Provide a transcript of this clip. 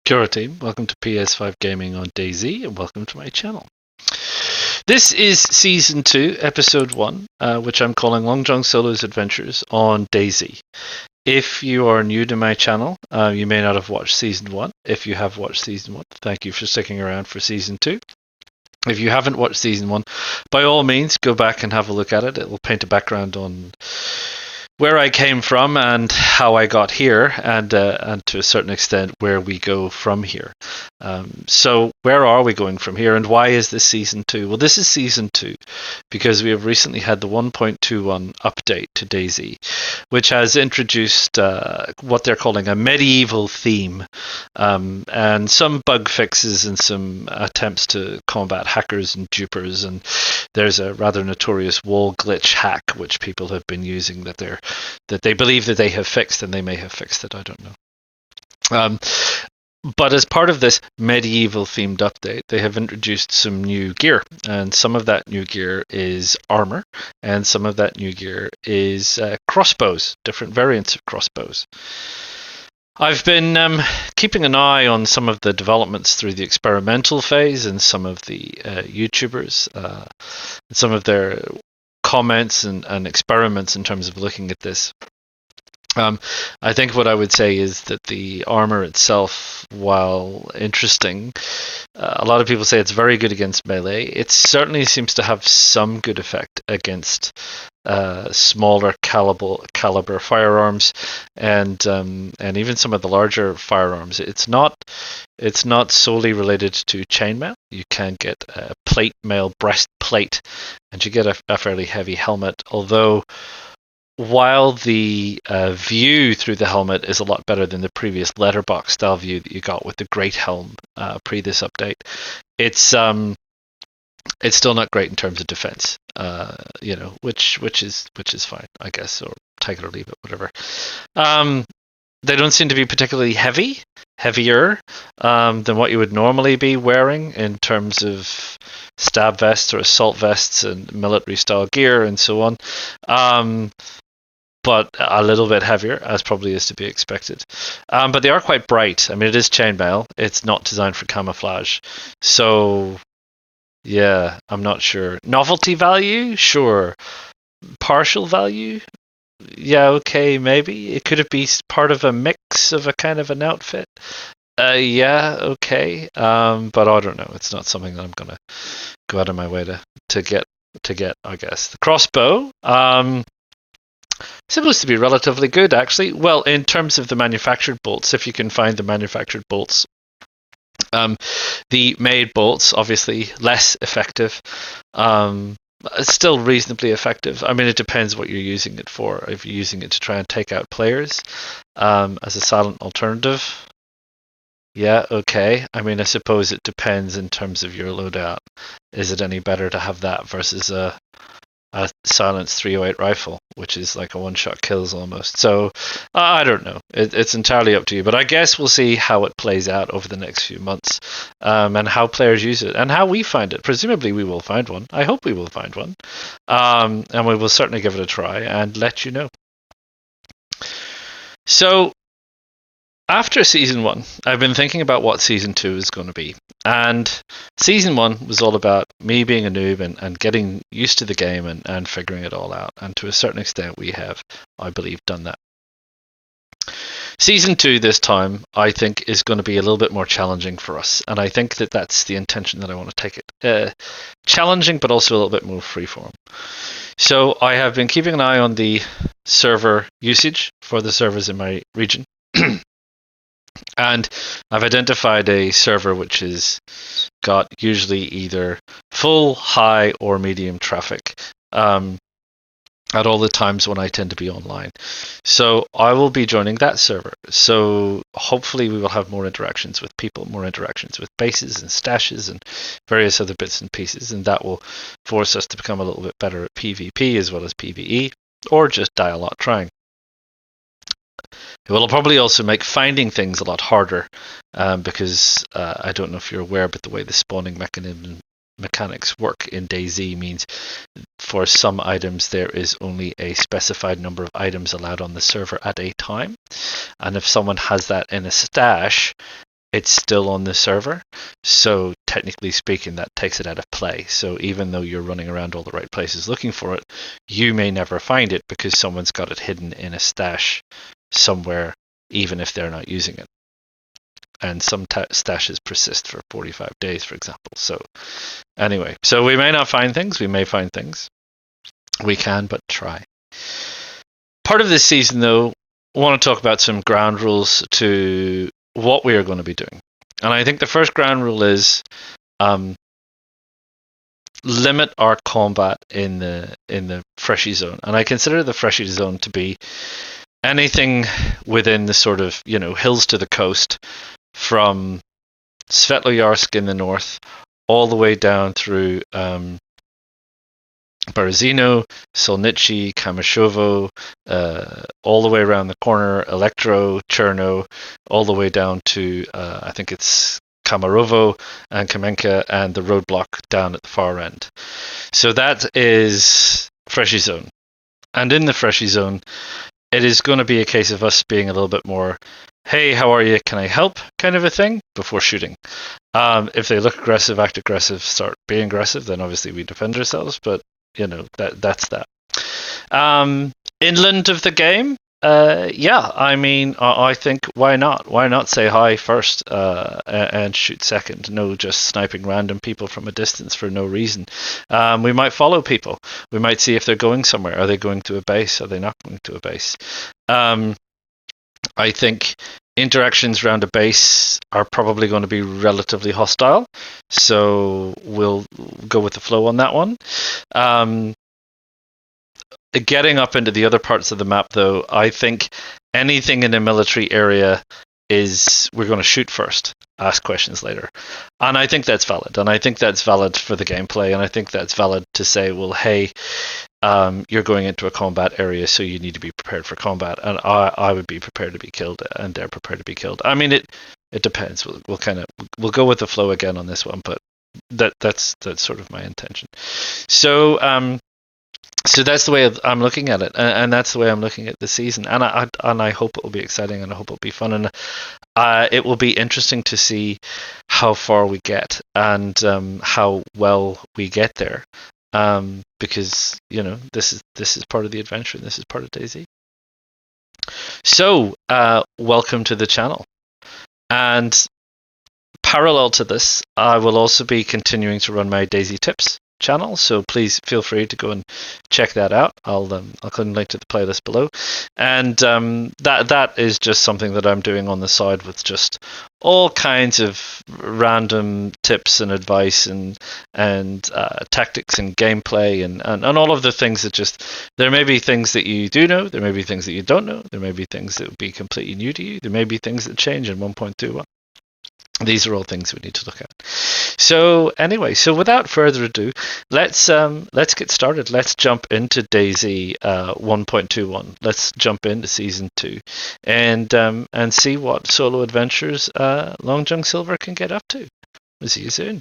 Kia ora team, welcome to PS5 Gaming on DayZ, and welcome to my channel. This is Season 2, Episode 1, which I'm calling Long John Solo's Adventures on DayZ. If you are new to my channel, you may not have watched Season 1. If you have watched Season 1, thank you for sticking around for Season 2. If you haven't watched Season 1, by all means, go back and have a look at it. It will paint a background on where I came from and how I got here, and to a certain extent where we go from here. So where are we going from here, and why is this Season 2? Well, this is Season 2 because we have recently had the 1.21 update to DayZ, which has introduced what they're calling a medieval theme, and some bug fixes and some attempts to combat hackers and dupers, and there's a rather notorious wall glitch hack which people have been using that they believe that they have fixed, and they may have fixed it, I don't know. But as part of this medieval themed update, they have introduced some new gear, and some of that new gear is armor, and some of that new gear is crossbows, different variants of crossbows. I've been keeping an eye on some of the developments through the experimental phase, and some of the YouTubers, some of their comments and experiments in terms of looking at this. I think what I would say is that the armor itself, while interesting, a lot of people say it's very good against melee. It certainly seems to have some good effect against smaller caliber firearms, and even some of the larger firearms. It's not solely related to chainmail. You can get a plate mail breastplate, and you get a fairly heavy helmet, although while the view through the helmet is a lot better than the previous letterbox style view that you got with the Great Helm pre this update, it's still not great in terms of defense. Which is fine, I guess, or take it or leave it, whatever. They don't seem to be particularly heavier than what you would normally be wearing in terms of stab vests or assault vests and military style gear and so on. But a little bit heavier, as probably is to be expected. But they are quite bright. I mean, it is chainmail. It's not designed for camouflage. So, yeah, I'm not sure. Novelty value? Sure. Partial value? Yeah, okay, maybe. It could have been part of a mix of a kind of an outfit. Yeah, okay. But I don't know. It's not something that I'm going to go out of my way to get, I guess. The crossbow, supposed to be relatively good, actually. Well, in terms of the manufactured bolts, if you can find the manufactured bolts. The made bolts, obviously, less effective. It's still reasonably effective. I mean, it depends what you're using it for. If you're using it to try and take out players as a silent alternative, yeah, okay. I mean, I suppose it depends in terms of your loadout. Is it any better to have that versus a silenced 308 rifle, which is like a one-shot kills almost? So I don't know. It's entirely up to you. But I guess we'll see how it plays out over the next few months, and how players use it, and how we find it. Presumably we will find one. I hope we will find one. And we will certainly give it a try and let you know. So after Season 1, I've been thinking about what Season 2 is going to be. And Season 1 was all about me being a noob and getting used to the game and figuring it all out. And to a certain extent, we have, I believe, done that. Season 2 this time, I think, is going to be a little bit more challenging for us. And I think that that's the intention that I want to take it. Challenging, but also a little bit more freeform. So I have been keeping an eye on the server usage for the servers in my region. And I've identified a server which has got usually either full, high, or medium traffic at all the times when I tend to be online. So I will be joining that server. So hopefully we will have more interactions with people, more interactions with bases and stashes and various other bits and pieces, and that will force us to become a little bit better at PvP as well as PvE, or just die a lot trying. It will probably also make finding things a lot harder, because I don't know if you're aware, but the way the spawning mechanics work in DayZ means for some items there is only a specified number of items allowed on the server at a time, and if someone has that in a stash, it's still on the server. So technically speaking, that takes it out of play. So even though you're running around all the right places looking for it, you may never find it because someone's got it hidden in a stash somewhere, even if they're not using it. And some stashes persist for 45 days, for example. So anyway, so we may not find things, we may find things. We can but try. Part of this season, though, I want to talk about some ground rules to what we are going to be doing. And I think the first ground rule is limit our combat in the freshy zone. And I consider the freshy zone to be anything within the sort of, hills to the coast, from Svetloyarsk in the north all the way down through Berezino, Solnitsy, Kamyshovo, all the way around the corner, Elektro, Cherno, all the way down to, I think it's Kamarovo and Kamenka, and the roadblock down at the far end. So that is Freshy Zone. And in the Freshy Zone, it is going to be a case of us being a little bit more, hey, how are you? Can I help? Kind of a thing before shooting. If they look aggressive, act aggressive, start being aggressive, then obviously we defend ourselves. But that's that. Inland of the game, I think why not? Why not say hi first and shoot second? No, just sniping random people from a distance for no reason. We might follow people. We might see if they're going somewhere. Are they going to a base? Are they not going to a base? I think interactions around a base are probably going to be relatively hostile, so we'll go with the flow on that one. Getting up into the other parts of the map, though, I think anything in a military area is we're going to shoot first, ask questions later. And I think that's valid. And I think that's valid for the gameplay. And I think that's valid to say, well, hey, you're going into a combat area, so you need to be prepared for combat. And I would be prepared to be killed, and they're prepared to be killed. I mean, it depends. We'll go with the flow again on this one, but that's sort of my intention. So that's the way I'm looking at it, and that's the way I'm looking at the season. And I hope it will be exciting, and I hope it will be fun, and it will be interesting to see how far we get and how well we get there. Because this is part of the adventure, and this is part of DayZ. So welcome to the channel, and parallel to this, I will also be continuing to run my DayZ tips channel, so please feel free to go and check that out. I'll click link to the playlist below, and that is just something that I'm doing on the side with just all kinds of random tips and advice and tactics and gameplay and all of the things that just, there may be things that you do know, there may be things that you don't know, there may be things that would be completely new to you, there may be things that change in 1.21. These are all things we need to look at. So anyway, so without further ado, let's get started. Let's jump into DayZ 1.21. Let's jump into Season 2 and see what solo adventures Long John Silver can get up to. We'll see you soon.